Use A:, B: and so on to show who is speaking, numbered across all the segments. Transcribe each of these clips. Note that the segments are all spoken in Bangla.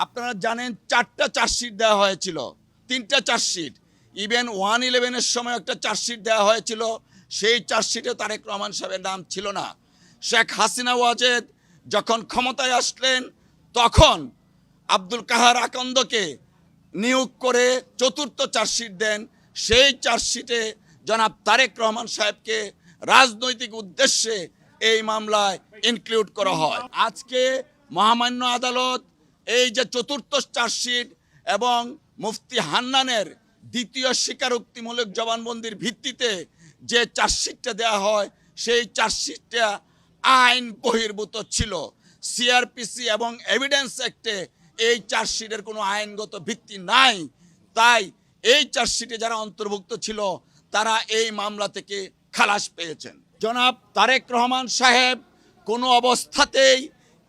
A: আপনারা জানেন 4টা চার্জশিট দেওয়া হয়েছিল, 3টা চার্জশিট। ইভেন 111-এর সময় একটা চার্জশিট দেওয়া হয়েছিল, সেই চার্জশিটে তারেক রহমান সাহেবের নাম ছিল না। শেখ হাসিনা ওয়াজেদ যখন ক্ষমতায় আসলেন তখন আব্দুল কাহার আকন্দকে নিয়োগ করে 4র্থ চার্জশিট দেন। সেই চার্জশিটে জনাব তারেক রহমান সাহেবকে রাজনৈতিক উদ্দেশ্যে এই মামলায় ইনক্লুড করা হয়। আজকে মহামান্য আদালত এই যে 4র্থ চার্জশিট এবং মুফতি হান্নানের 2য় স্বীকারোক্তিমূলক জবানবন্দির ভিত্তিতে যে চার্জশিটটা দেওয়া হয়, সেই চার্জশিটটা আইন বহির্ভূত ছিল। সিআরপিসি এবং এভিডেন্স অ্যাক্টে এই চার্জশিটের কোনো আইনগত ভিত্তি নাই। তাই এই চার্জশিটে যারা অন্তর্ভুক্ত ছিল তারা এই মামলা থেকে খালাস পেয়েছেন। জনাব তারেক রহমান সাহেব কোনো অবস্থাতেই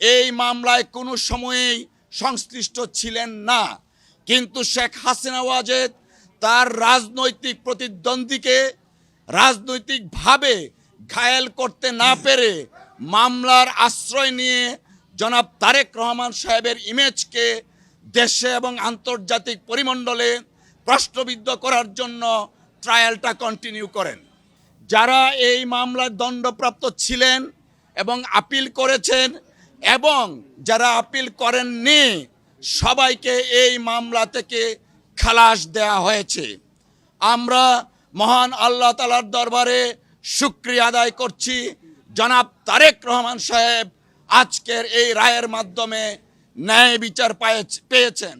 A: এই মামলায় কোনো সময়েই সংশ্লিষ্ট ছিলেন না, কিন্তু শেখ হাসিনা ওয়াজেদ তার রাজনৈতিক প্রতিদ্বন্দ্বীকে রাজনৈতিকভাবে ঘায়েল করতে না পেরে মামলার আশ্রয় নিয়ে জনাব তারেক রহমান সাহেবের ইমেজকে দেশে এবং আন্তর্জাতিক পরিমণ্ডলে প্রশ্নবিদ্ধ করার জন্য ট্রায়ালটা কন্টিনিউ করেন। যারা এই মামলার দণ্ডপ্রাপ্ত ছিলেন এবং আপিল করেছেন এবং যারা আপিল করেননি সবাইকে এই মামলা থেকে খালাস দেয়া হয়েছে। আমরা মহান আল্লাহ তাআলার দরবারে শুকরিয়া আদায় করছি, জনাব তারেক রহমান সাহেব আজকের এই রায়ের মাধ্যমে ন্যায় বিচার পেয়েছেন।